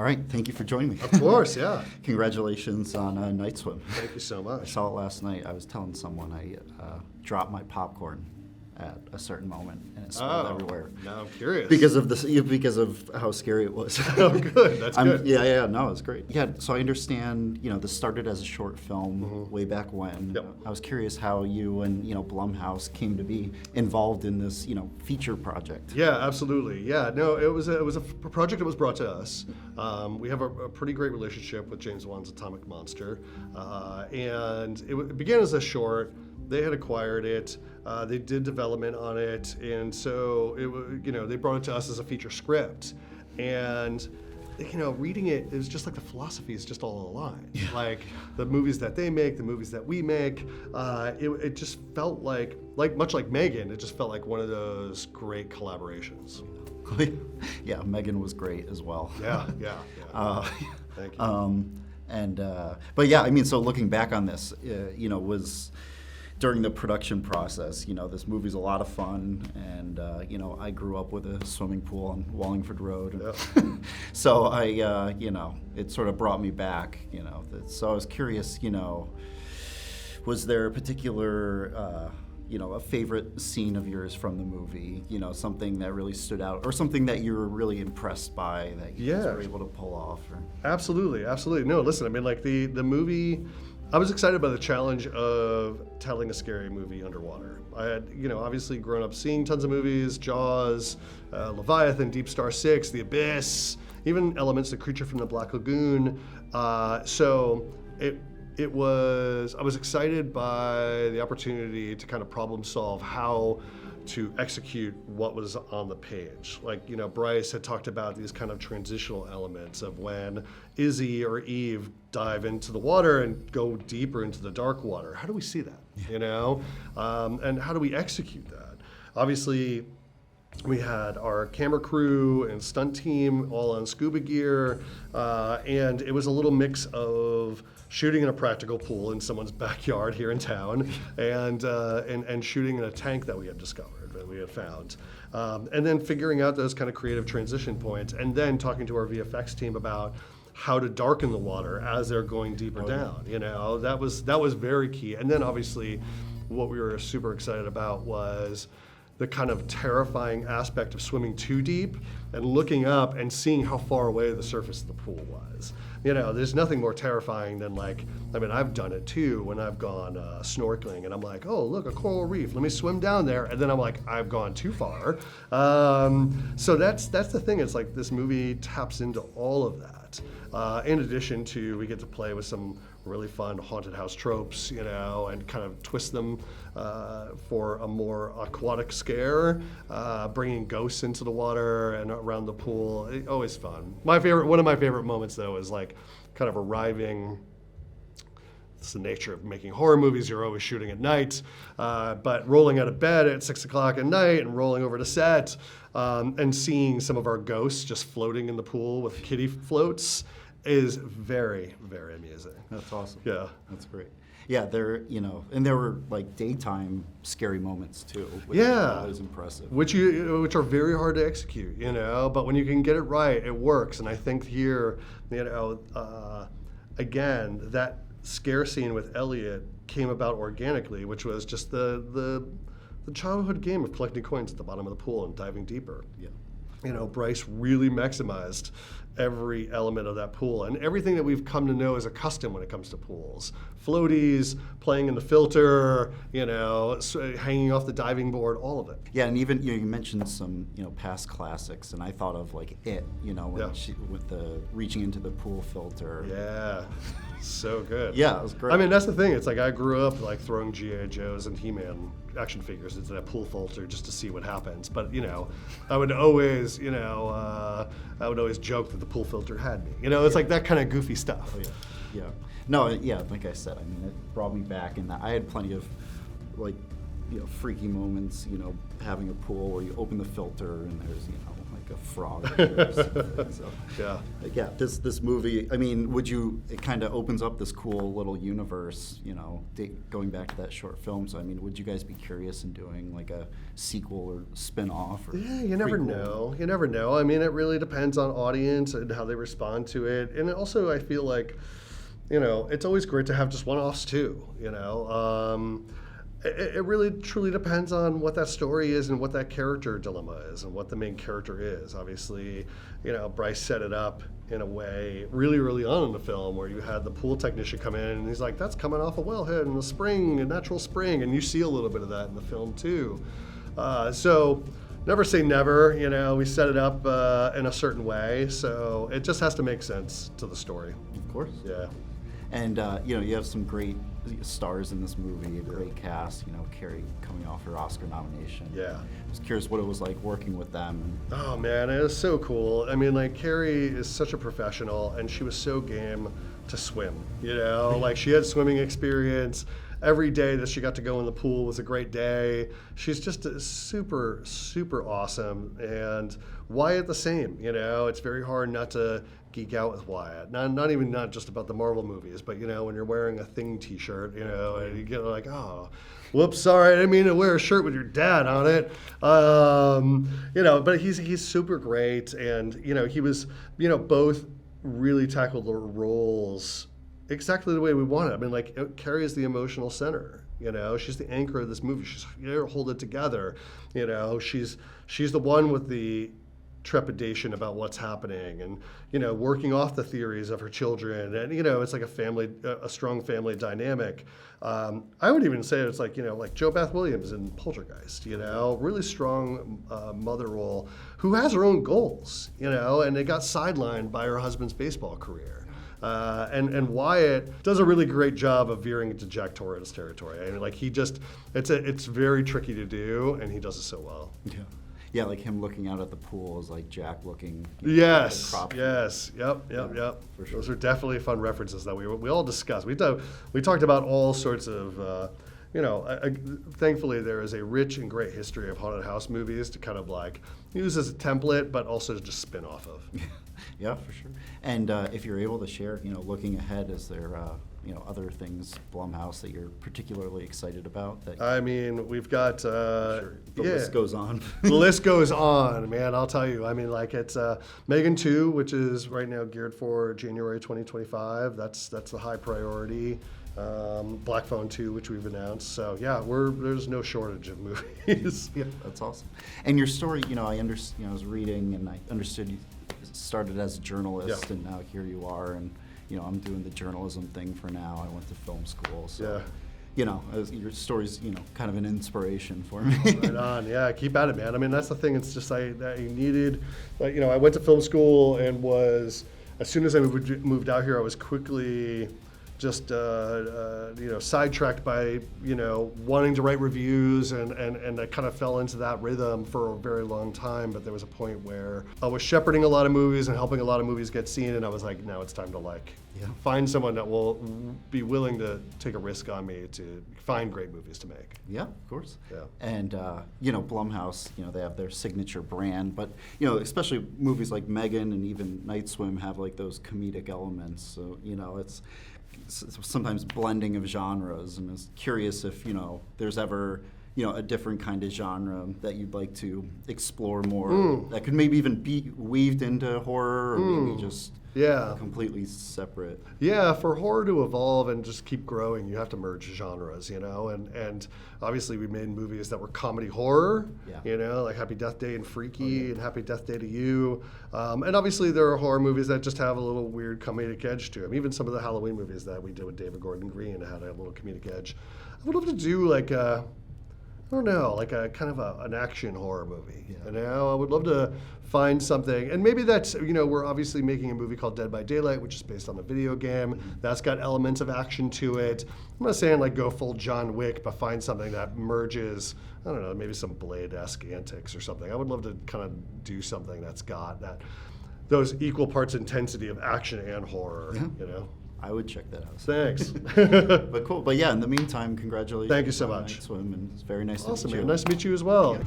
All right, thank you for joining me. Of course, yeah. Congratulations on Night Swim. Thank you so I much. saw it last night. I was telling someone I dropped my popcorn at a certain moment and it spilled everywhere. Now I'm curious. Because of how scary it was. Oh, good. That's good. Yeah, no, it's great. Yeah, so I understand, this started as a short film way back when. Yep. I was curious how you and, Blumhouse came to be involved in this, feature project. Yeah, absolutely. Yeah, no, it was a project that was brought to us. We have a pretty great relationship with James Wan's Atomic Monster, and it began as a short. They had acquired it. They did development on it, and so they brought it to us as a feature script. And reading it was just like the philosophy is just all aligned. Yeah. Like the movies that they make, the movies that we make, it just felt like much like Megan, it just felt like one of those great collaborations. Yeah, Megan was great as well. Yeah. Thank you. But yeah, I mean, so looking back on this, was during the production process, this movie's a lot of fun, and I grew up with a swimming pool on Wallingford Road. Yep. So I, it sort of brought me back, So I was curious, was there a particular, a favorite scene of yours from the movie, something that really stood out, or something that you were really impressed by that you guys were able to pull off? Or... Absolutely. No, listen, I mean, like the movie, I was excited by the challenge of telling a scary movie underwater. I had, obviously grown up seeing tons of movies, Jaws, Leviathan, Deep Star 6, The Abyss, even elements of Creature from the Black Lagoon. So I was excited by the opportunity to kind of problem solve how to execute what was on the page. Like, Bryce had talked about these kind of transitional elements of when Izzy or Eve dive into the water and go deeper into the dark water. How do we see that, and how do we execute that? Obviously, we had our camera crew and stunt team all on scuba gear, and it was a little mix of shooting in a practical pool in someone's backyard here in town, and shooting in a tank that we had discovered, that we had found. And then figuring out those kind of creative transition points, and then talking to our VFX team about how to darken the water as they're going deeper down. That was very key. And then obviously what we were super excited about was the kind of terrifying aspect of swimming too deep and looking up and seeing how far away the surface of the pool was. There's nothing more terrifying than I've done it too when I've gone snorkeling and I'm like, oh, look, a coral reef, let me swim down there. And then I'm like, I've gone too far. So that's the thing. It's like this movie taps into all of that. In addition to, we get to play with some really fun haunted house tropes, and kind of twist them for a more aquatic scare, bringing ghosts into the water and around the pool. Always fun. One of my favorite moments though is like kind of arriving. It's the nature of making horror movies. You're always shooting at night, but rolling out of bed at 6 o'clock at night and rolling over to set and seeing some of our ghosts just floating in the pool with kiddie floats is very, very amusing. That's awesome. Yeah. That's great. Yeah, and there were like daytime scary moments too, which is always impressive. Which are very hard to execute, but when you can get it right, it works. And I think here, again, that scare scene with Elliot came about organically, which was just the childhood game of collecting coins at the bottom of the pool and diving deeper. Yeah. Bryce really maximized every element of that pool and everything that we've come to know as a custom when it comes to pools. Floaties, playing in the filter, hanging off the diving board, all of it. Yeah, and even you mentioned some past classics, and I thought of like It, when she with the reaching into the pool filter. Yeah, so good. Yeah, it was great. I mean, that's the thing. It's like I grew up like throwing G.I. Joes and He-Man action figures into that pool filter just to see what happens. But I would always joke that the pool filter had me. It's like that kind of goofy stuff. Oh, yeah. No, yeah, like I said, I mean, it brought me back, and I had plenty of freaky moments, having a pool where you open the filter and there's, like a frog or something. So, Yeah. yeah, this movie, I mean, it kind of opens up this cool little universe, going back to that short film. So, I mean, would you guys be curious in doing like a sequel or spin-off? Or Yeah, you never prequel? know. You never know. I mean, it really depends on audience and how they respond to it. And also, I feel like, it's always great to have just one-offs too, It really truly depends on what that story is and what that character dilemma is and what the main character is. Obviously, Bryce set it up in a way really early on in the film where you had the pool technician come in and he's like, that's coming off a wellhead in the spring, a natural spring. And you see a little bit of that in the film too. So never say never, we set it up in a certain way. So it just has to make sense to the story. Of course. Yeah. And, you have some great stars in this movie, a great cast, Kerry coming off her Oscar nomination. Yeah. I was curious what it was like working with them. Oh man, it was so cool. I mean, like Kerry is such a professional and she was so game to swim, like she had swimming experience. Every day that she got to go in the pool was a great day. She's just super, super awesome. And Wyatt the same, it's very hard not to geek out with Wyatt. Not just about the Marvel movies, but when you're wearing a Thing t-shirt, and you get like, oh, whoops, sorry, I didn't mean to wear a shirt with your dad on it. But he's super great. And, he was, both really tackled the roles exactly the way we want it. I mean, like, Kerry is the emotional center. She's the anchor of this movie. She's here to hold it together. She's the one with the trepidation about what's happening and, working off the theories of her children. And, it's like a strong family dynamic. I would even say it's like, like Jo Beth Williams in Poltergeist, really strong mother role who has her own goals, and it got sidelined by her husband's baseball career. And Wyatt does a really great job of veering into Jack Torrance territory. I mean, like it's very tricky to do, and he does it so well. Yeah. Yeah, like him looking out at the pool is like Jack looking. Yes. At the crop. Yes. Yep. For sure. Those are definitely fun references that we all discussed. We talked about all sorts of. Thankfully, there is a rich and great history of haunted house movies to kind of like use as a template, but also just spin off of. Yeah, for sure. And if you're able to share, looking ahead, is there, other things, Blumhouse, that you're particularly excited about? I mean, we've got... the list goes on. The list goes on, man, I'll tell you. I mean, like, it's Megan 2, which is right now geared for January 2025. That's the high priority. Black Phone 2, which we've announced. So, yeah, there's no shortage of movies. Yeah, that's awesome. And your story, I was reading and I understood you started as a journalist, and now here you are, and I'm doing the journalism thing for now. I went to film school, so your story's kind of an inspiration for me. Right on, yeah, keep at it, man. I mean, that's the thing. It's just I needed, I went to film school and as soon as I moved out here, I was quickly just sidetracked by wanting to write reviews, and I kind of fell into that rhythm for a very long time. But there was a point where I was shepherding a lot of movies and helping a lot of movies get seen, and I was like, now it's time to find someone that will be willing to take a risk on me to find great movies to make. Yeah, of course. Yeah. And Blumhouse, they have their signature brand, but especially movies like Megan and even Night Swim have like those comedic elements. So it's sometimes blending of genres, and I was curious if there's ever a different kind of genre that you'd like to explore more that could maybe even be weaved into horror, or maybe just completely separate. Yeah, for horror to evolve and just keep growing, you have to merge genres, and obviously we made movies that were comedy horror, like Happy Death Day and Freaky and Happy Death Day to You, and obviously there are horror movies that just have a little weird comedic edge to them. Even some of the Halloween movies that we did with David Gordon Green had a little comedic edge. I would love to do like a kind of an action horror movie. I would love to find something, and maybe that's, we're obviously making a movie called Dead by Daylight, which is based on the video game. That's got elements of action to it. I'm not saying like go full John Wick, but find something that merges, I don't know, maybe some Blade-esque antics or something. I would love to kind of do something that's got those equal parts intensity of action and horror, I would check that out. Thanks. But cool. But yeah, in the meantime, congratulations. Thank you so much. Night Swim, and it's very nice to meet you. Awesome, man. Nice to meet you as well. Yeah.